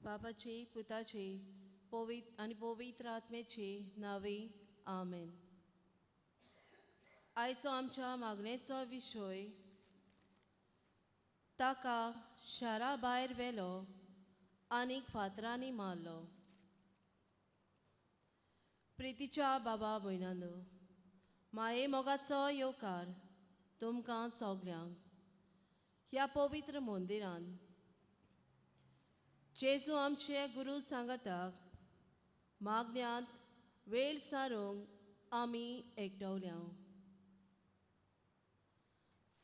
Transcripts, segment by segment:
बापाचे पुताचे आनी पवित्र आत्मेचे नावे आमेन. आयचो आमच्या मागणेचो विशय ताका शारा भायर व्हेलो आनी फातरांनी मारलो. प्रितीच्या बाबा भयणांनो, माये मोगाचो येवकार तुमकां सगल्यांक ह्या पवित्र मंदिरान जेजू आमचे गुरू सांगताक मागण्यांत वेळ सारूंक आमी एकठावल्या.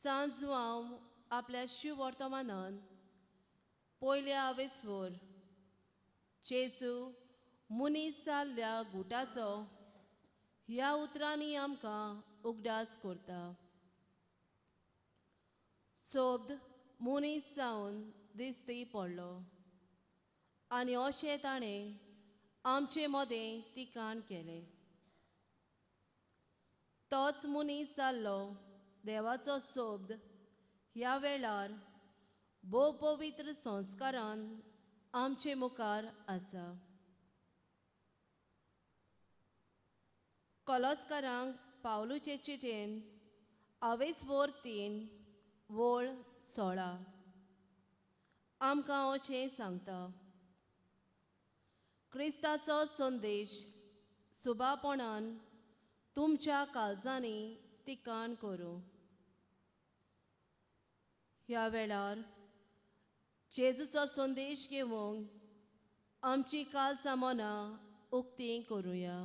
सांजू हांव आपल्या शिव वर्तमानान पयल्या आवेसवर जेजू मनीस जाल्ल्या गुटाचो ह्या उतरांनी आमकां उगडास करता. सोबद मनीस जावन दिसती पडलो आनी अशें ताणें आमचे मदें तिकाण केलें. तोच मनीस जाल्लो देवाचो सोबद ह्या वेळार भोव पवित्र संस्कारान आमचे मुखार आसा. कॉलोस्कारांक पावलूचे चिटेन आवेसवर 3 वोळ 16 आमकां अशें सांगता. क्रिस्ताचो संदेश सुबापणान तुमच्या काळजांनी तिकाण करूं. ह्या वेळार जेजूचो संदेश घेवंक आमची काळजां मनां उक्तीं करुया.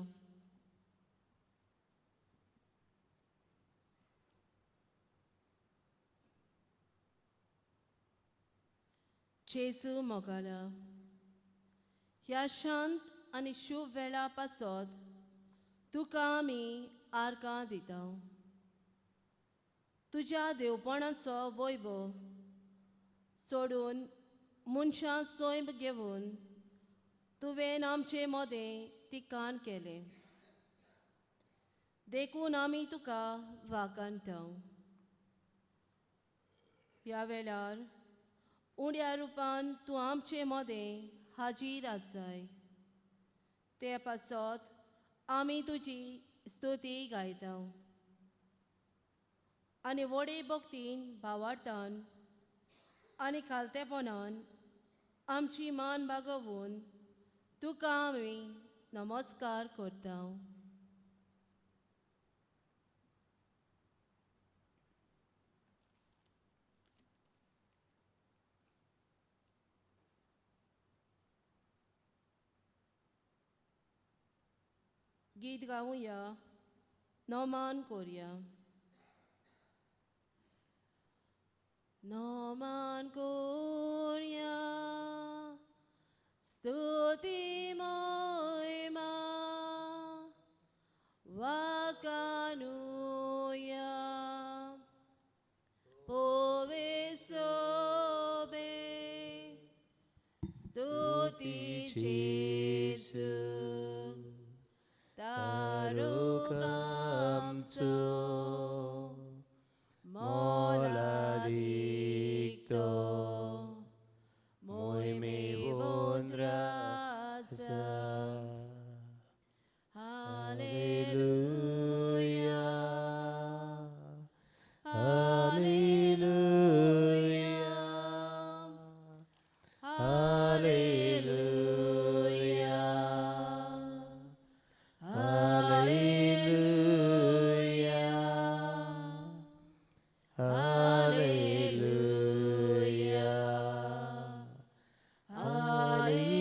जेजू मोगाला, ह्या शांत आनी शुभ वेळा पासत तुका आमी आर्गां दिता. तुज्या देवपणाचो वैभव सोडून मनशां सैम घेवन तुवें आमचे मदें तिकाण केलें. देखून आमी तुका वाखाणटा. ह्या वेळार उण्या रुपान तूं आमचे मदें हाजीर आसाय. ते पासत आमी तुजी स्तुती गायता आनी व्हडे भक्तीन भावार्थान आनी खालतेपणान आमची मान बागोवन तुका आमी नमस्कार करता. गीत गावुया, नोमान कोरया. नोमान कोरया स्तुती महिमा वाखाणुया पोवे सोबे स्तुती जेजू तारुक आमचो मोलादीक मोहिमेवून राजा. Hallelujah hallelujah hallelujah hallelujah hallelujah hallelujah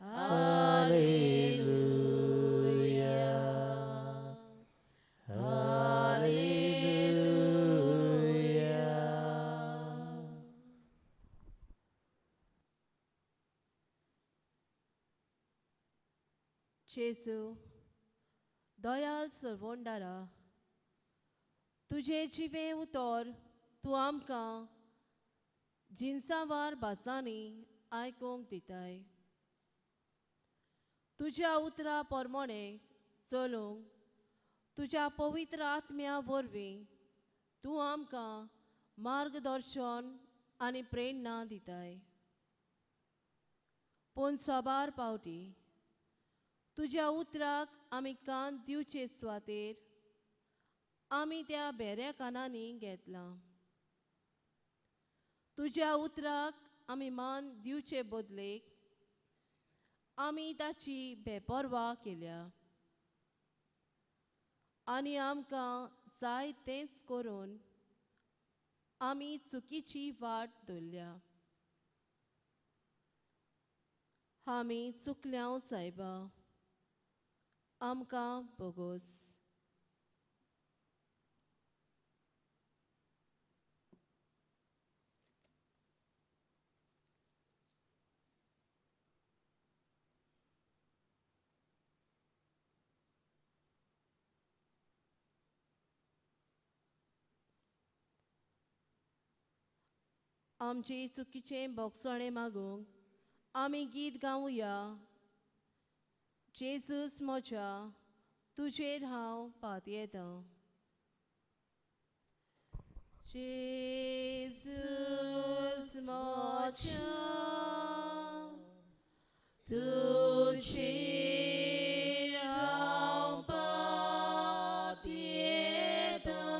hallelujah hallelujah. Jezu दयाल सर्वोंडारा, तुजे जिवे उतर तूं आमकां जिन्सावार भासांनी आयकूंक दिताय. तुज्या उतरा प्रमाणे चलूंक तुज्या पवित्र आत्म्या वरवीं तूं आमकां मार्गदर्शन आनी प्रेरणा दिताय. पूण सोबार पावटी तुज्या उतराक आमी कान दिवचे सुवातेर आमी त्या बेऱ्या कानांनी घेतलां. तुज्या उतराक आमी मान दिवचे बदलेक आमी ताची बेपरवा केल्या आनी आमकां जाय तेंच करून आमी चुकीची वाट धरल्या. आमी चुकल्याव सायबा, आमकां बोगोस. आमचे चुकीचें बोगसणे मागूंक आमी गीत गावुया. जेजूस म्हज्या तुजेर हांव पात येतां. जेजूस म्हज्या तुजेर हांव पात येतां.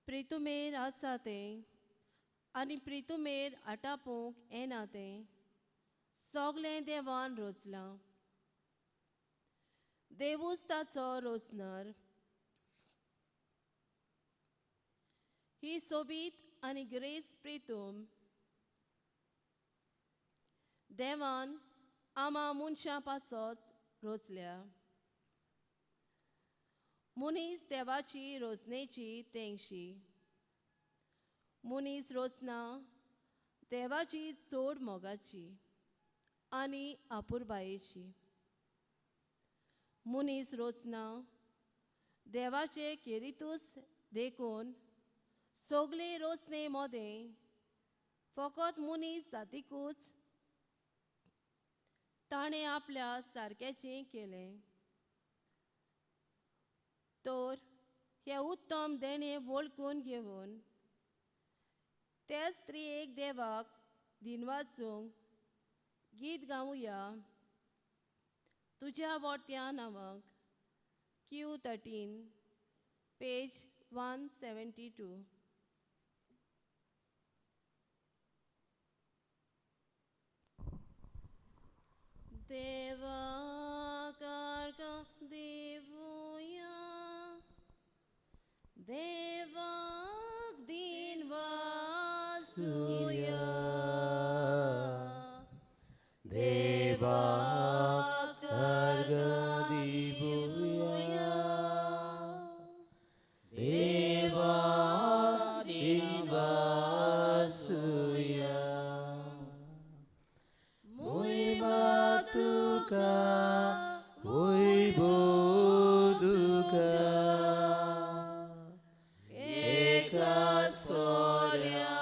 प्रितुमेर आसा तें आनी प्रितुमेर आटापूंक येना तें सगलें देवान रोचलां. देवूच ताचो रोचणार. ही सोबीत आनी ग्रेस प्रितूम देवान आमा मनशां पासोच रोचल्या. मनीस देवाची रोचनेची तेंगशी. मनीस रोचना देवाची चोड मोगाची आनी आपुरबायेची. मनीस रोचना देवाचे केरितूस देखून सगले रोचने मोदें फकत मनीस जातीकूच ताणें आपल्या सारक्याचें केलें. तर हे उत्तम देणे वळखून घेवन तेच त्रिएक देवाक दिनवासूंक गीत गावुया. तुज्या वोट्या नांवाक Q13 पेज 172. देवाक अर्घ दिवुया, देवाक दिनवासूया. देवाक अर्घ दिवुया, देवाक दिनवासूया. तुका वैभोदुका एकाच कोल्या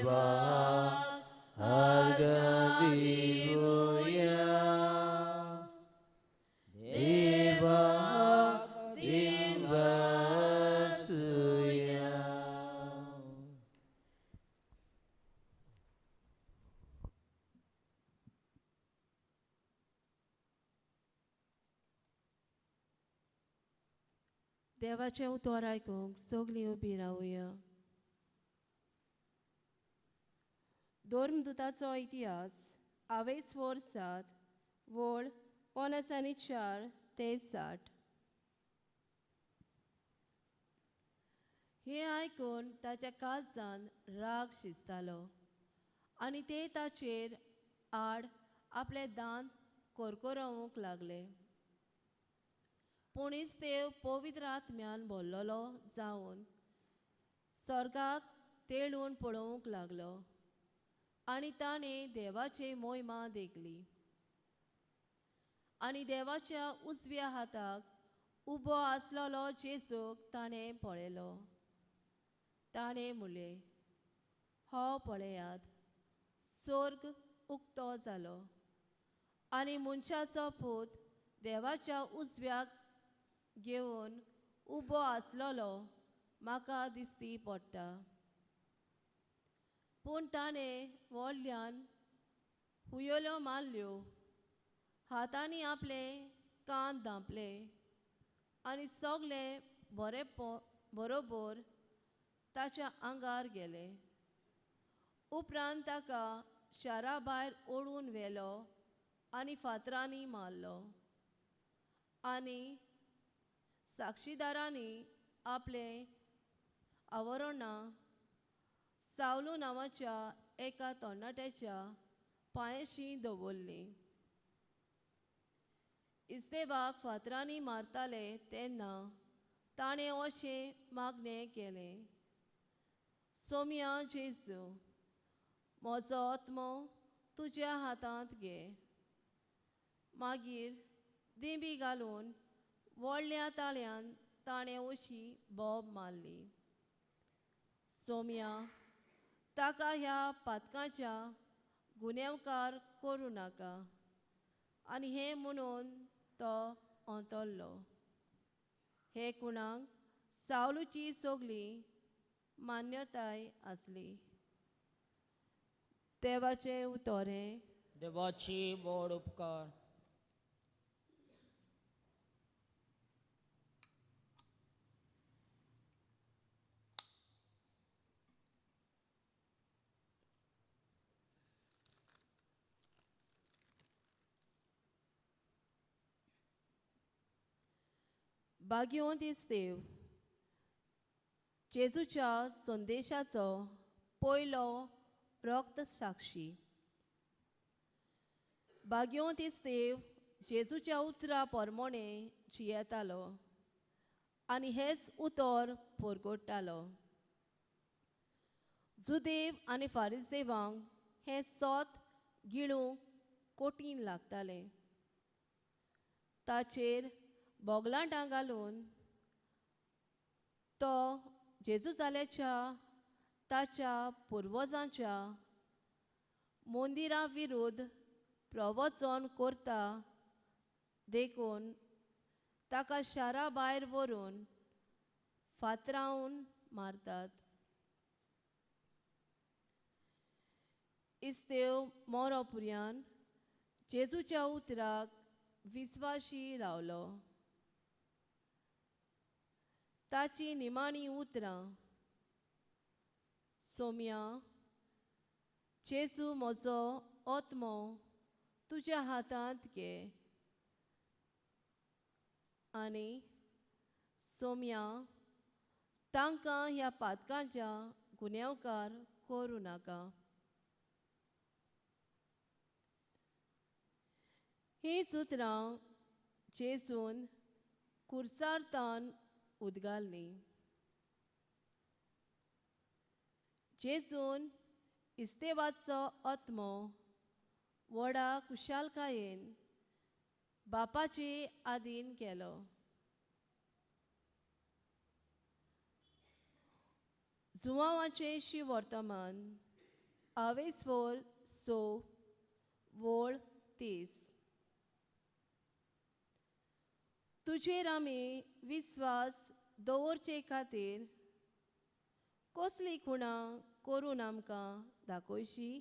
देवाक अर्घ दिवया देवाक दिन बसूया. देवाचें उतर आयकूंक सगलीं उबीं रावया. धर्मदुताचो इतिहास 22 वर्सांत वळ 54 ते 60. हें आयकून ताच्या काळजान राग शिजतालो आनी ते ताचेर आड आपले दांत कोरकोरवूंक लागले. पूण इस्तेव पवित्र आत्म्यान भरलोलो जावन स्वर्गाक तेळून पळोवंक लागलो आनी ताणें देवाची मोहिमा देखली. आनी देवाच्या उजव्या हाताक उबो आसलोलो जेजूक ताणें पळयलो. ताणें म्हणलें, हो पळयात, स्वर्ग उक्तो जालो आनी मनशाचो पूत देवाच्या उजव्याक घेवन उबो आसलोलो म्हाका दिसती पडटा. पूण ताणें व्हडल्यान हुयेल्यो मारल्यो, हातांनी आपले कान धांपले आनी सगळे बरोबर ताच्या आंगार गेले. उपरांत ताका शारा भायर ओडून व्हेलो आनी फातरांनी मारलो. आनी साक्षीदारांनी आपले आवरणां सावलू नांवाच्या एका तरणाट्याच्या पांयाशी दवरलीं. इस्तेवाक फातरांनी मारताले तेन्ना ताणें अशें मागणें केलें, सोम्या जेजू, म्हजो आत्मो तुज्या हातांत घे. मागीर दिंबी घालून व्हडल्या ताळ्यान ताणें अशी बोब मारली, सोम्या, ताका ह्या पातकांच्या गुन्यांवकार करूं नाका. आनी हें म्हणून तो अंतरलो. हे कुणाक सावलूची सगली मान्यताय आसली. देवाचें उतोरें. देवाची बोड उपकार. भाग्यवंत इस्तेव जेजूच्या संदेशाचो पयलो रक्त साक्षी. भाग्यवंत इस्तेव जेजूच्या उतरा पोरमोणें जियेतालो आनी हेच उतर परगोडटालो. जुदेव आनी फारिसेवांक हें सोत गिळूंक कठीण लागतालें. ताचेर बोगलांटां घालून तो जेजू जाल्याच्या ताच्या पुर्वजांच्या मंदिरां विरुद्ध प्रवचन करता देखून ताका शारा भायर व्हरून फातरावन मारतात. इस्तेव मोरोपर्यंत जेजूच्या उतराक विस्वाशी रावलो. ताची निमाणी उतरां, सोम्या, जेजू म्हजो आत्मो तुज्या हातांत घे. आनी सोम्या, तांकां ह्या पातकांच्या गुन्यांवकार करूं नाका. हींच उतरां जेजून कुर्सार्थान उद्गारलीं. जेजून इस्तेवाचो आत्मो व्हडा कुशालकायेन बापाचे आदीन केलो. जुवांवाचें शिवर्तमान आवेसवर सो वोळ 30. तुजेर आमी विस्वास दवरचे खातीर कसली खुणां करून आमकां दाखोवची?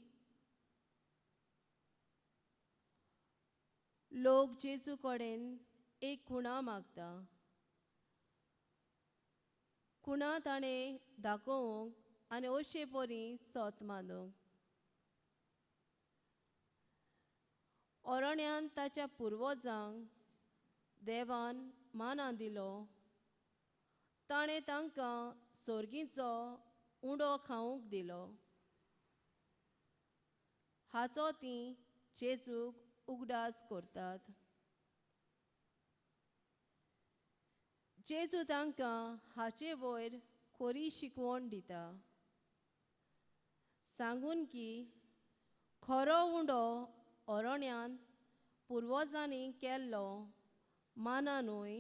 लोक जेजू कडेन एक खुणां मागता. खुणां ताणें दाखोवंक आनी अशे परी सोत मानूंक. अरण्यान ताच्या पुर्वजांक देवान माना दिलो. ताणें तांकां सर्गीचो उंडो खावंक दिलो. हाचो तीं जेजूक उगडास करतात. जेजू तांकां हाचे वयर खरी शिकवण दिता, सांगून की खरो उंडो अरण्यान पुर्वजांनी केल्लो माना न्हय,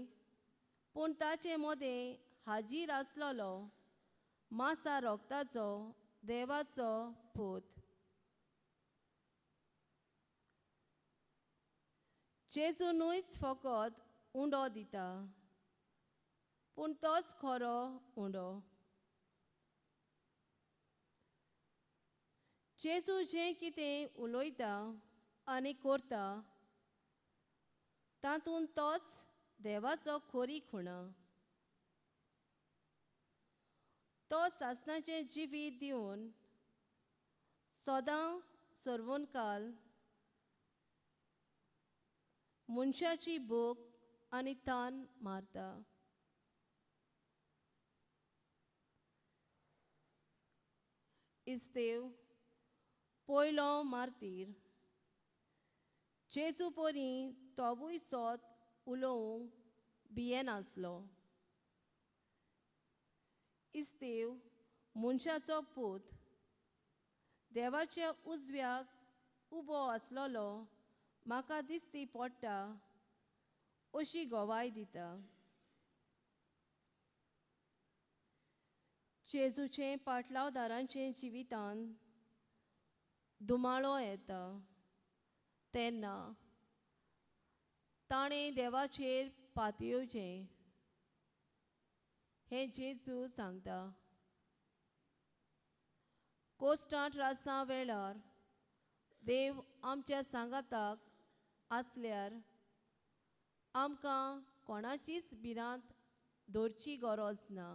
पूण ताचे मदें हाजीर आसलोलो मासा रोगताचो देवाचो पूत. जेजू न्हयच फकत उंडो दिता, पूण तोच खरो उंडो. जेजू जें कितें उलयता आनी करता तातूंत तोच देवाचो खरी खुणां. तो सासणाचें जिवीत दिवन सदां सर्वून काल मनशाची भूक आनी तान मारता. इस्तेव पयलो मार्तीर. जेजू परी तोवूय सोत उलोवंक भियेनासलो. इस्तेव मनशाचो पूत देवाच्या उजव्याक उबो आसलोलो म्हाका दिसती पडटा अशी गोवाय दिता. जेजूचे पाटलावदारांचे जिवितांत दुमाळो येता तेन्ना ताणें देवाचेर पातयेवचें हें जेजू सांगता. कोश्टां त्रासां वेळार देव आमच्या सांगाताक आसल्यार आमकां कोणाचीच भिरांत दवरची गरज ना.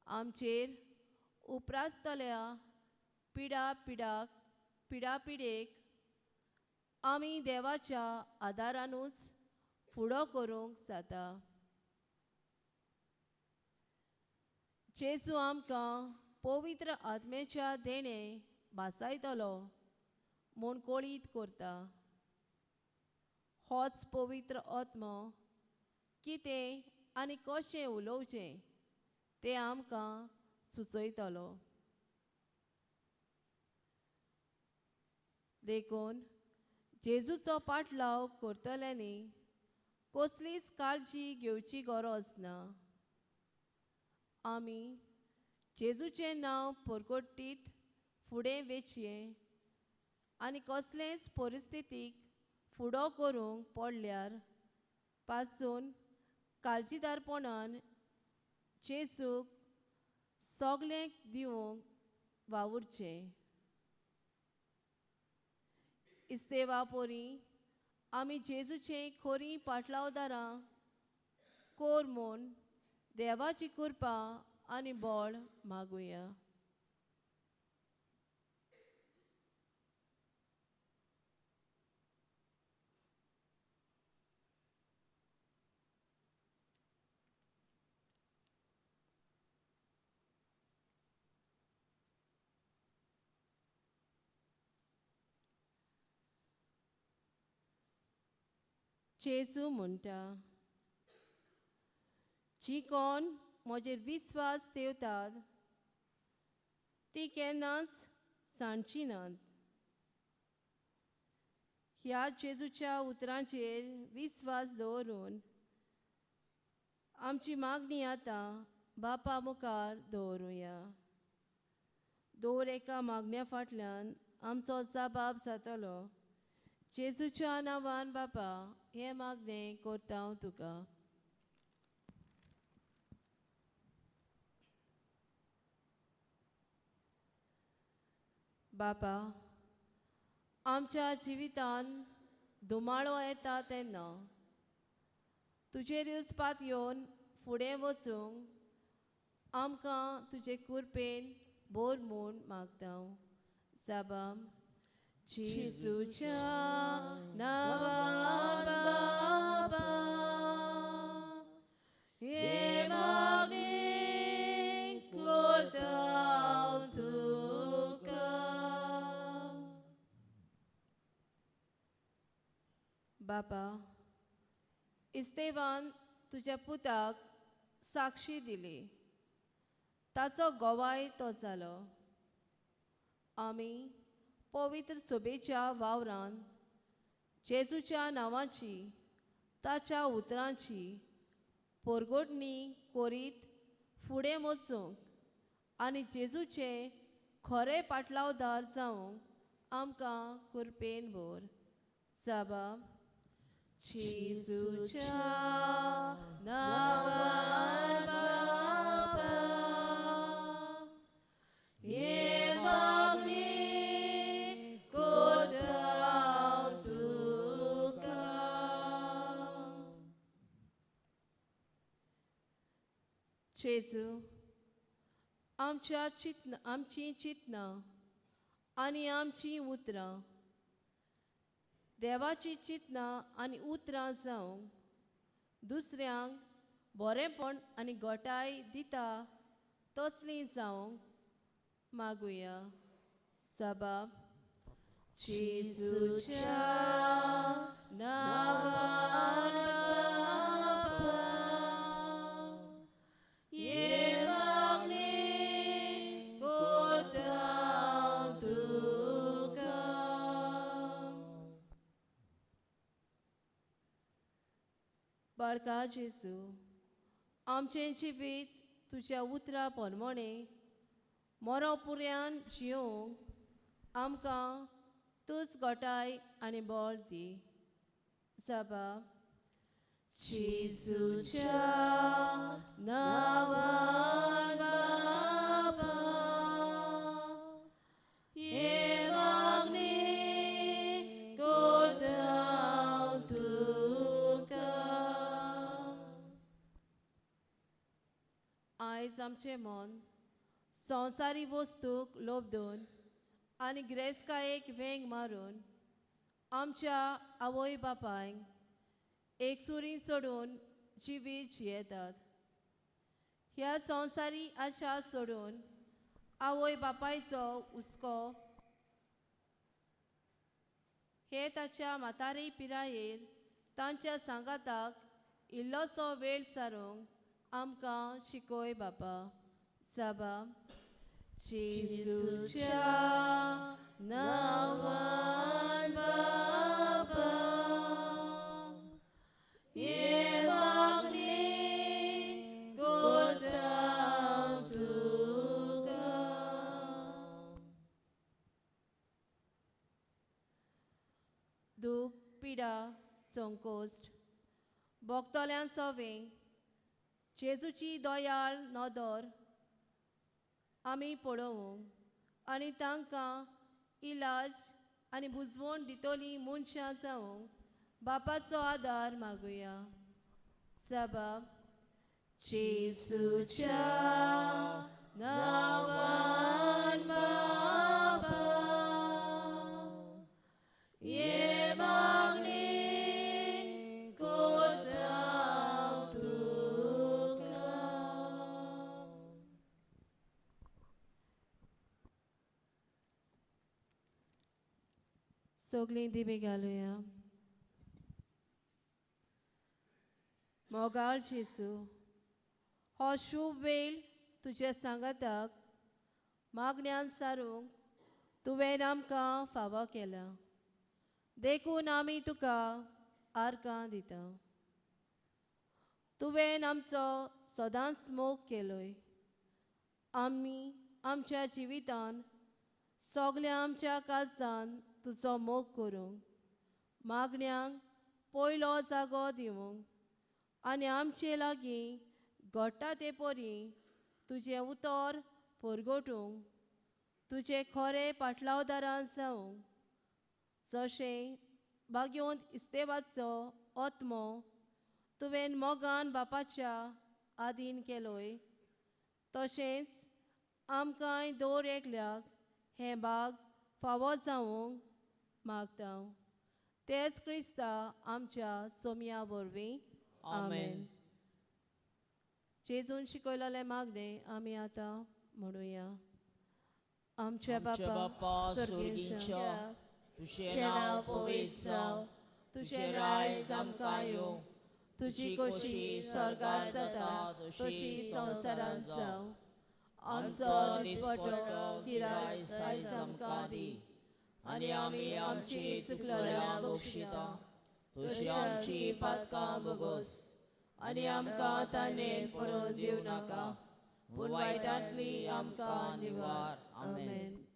आमचेर उपरासतल्या पिडापिडेक आमी देवाच्या आदारानूच फुडो करूंक जाता. जेजू आमकां पवित्र आत्म्याच्या देणें भासायतलो म्हूण कळीत करता. होच पवित्र आत्मो कितें आनी कशें उलोवचें तें आमकां सुचयतलो. देखून जेजूचो पाटलाव करतल्यांनी कसलीच काळजी घेवची गरज ना. आमी जेजूचें नांव परगट्टीत फुडें वचचें आनी कसलेच परिस्थितीक फुडो करूंक पडल्यार पासून काळजीदारपणान जेजूक सगळें दिवंक वावुरचें. इस्तेवा परी आमी जेजूचें खरीं पाटलावदारां कोर म्हूण देवाची कृपा आनी बळ मागुया. जेजू म्हणटा, जी कोण म्हजेर विस्वास दवरतात ती केन्नाच सांडची नात. ह्या जेजूच्या उतरांचेर विस्वास दवरून आमची मागणी आतां बापा मुखार दवरुया. दर एका मागण्या फाटल्यान आमचो जबाब जातलो. जेजूच्या नांवान बापा हे मागणें करता हांव तुका. बापा, आमच्या जिवितान दुमाळो येता तेन्ना तुजेर उस्पात येवन फुडें वचूंक आमकां तुजे कृपेन बोर म्हूण मागता हांव. जबाब जेजूच्या नांवान बापा हे मागणें करता हांव तुका. बापा, इस्तेवान तुज्या पुताक साक्षी दिली, ताचो गोवाय तो जालो. आमी पवित्र सभेच्या वावरान जेजूच्या नांवाची ताच्या उतरांची परगोडणी करीत फुडें वचूंक आनी जेजूचे खरे पाटलावदार जावंक आमकां कृपेन भर. जबाब जेजूच्या नांवान बापा हे मागणें करता हांव तुका. जेजू, आमची चिंतनां आनी आमची उतरां देवाची चिंतनां आनी उतरां जावंक दुसऱ्यांक बरेंपण आनी घोटाय दिता तसलीं जावंक मागुया. जबाब जेजूच्या नांवान बापा हे मागणें करता हांव तुका. बाळका जेजू, आमचें जिवीत तुज्या उतरा पोरमोणें मोरोपुऱ्यान जियोंक आमकां तूच घोटाय आनी बळ दी. जबाब जेजूच्या नांवान बापा हे मागणें करता हांव तुका. आयज आमचें मन संवसारी वस्तूक लोबदून आनी गिरेस्तकायेक वेंग मारून आमच्या आवय बापायक एकसुरी सोडून जिवीत जियेतात. ह्या संवसारी आशा सोडून आवय बापायचो हुस्को हे ताच्या म्हातारे पिरायेर तांच्या सांगाताक इल्लोसो वेळ सारूंक आमकां शिकोय बापा. जबाब जेजूच्या नांवान बापा हे मागणें करता हांव तुका. दूख, पिडा, संकोश्ट भोगतोल्यां सोवें जेजूची दोयाळ नदर आमी पळोवंक आनी तांकां इलाज आनी बुजवण दितलीं मनशां जावंक बापाचो आदार मागुया. जबाब जेजूच्या नांवान बापा हे मागणें करता हांव तुका. सगळीं दिवे घालुया. मोगाळ जेजू, हो शुभ वेळ तुज्या सांगाताक मागण्यांत सारूंक तुवें आमकां फावो केला. देखून आमी तुका आर्गां दिता. तुवें आमचो सदांच मोग केलोय. आमी आमच्या जिवितान सगल्या आमच्या काजान तुजो मोग करूंक, मागण्यांक पयलो जागो दिवंक आनी आमचे लागीं घडटा ते परी तुजें उतर परगटूंक, तुजे खरे पाटलावदारां जावंक, जशें बाग्योंत इस्तेवाचो ओत्मो तुवें मोगान बापाच्या आदीन केलोय, तशेंच आमकांय दर एकल्याक हें बाग फावो जावंक मागता. तेच क्रिस्ता आमच्या सोम्या वरवीं. आमेन. जेजून शिकयलेले मागणे आमी आतां म्हणुया. आमच्या बापा स्वर्गींच्या, तुझें नांव पवित्र जावं, तुझें राज आमकां येवं, तुजी खोशी स्वर्गार जाता तशी संवसारांत जावं. आमचो दिसपटो गिराय आयज आमकां दी, आनी आमी आमची चुकलेल्यांक बक्षिता, तशी आमची पातकां बोगोस, आनी आमकां तानेर पडोवन दिवं नाका, पूण वायटांतली आमकां निवार. आमेन.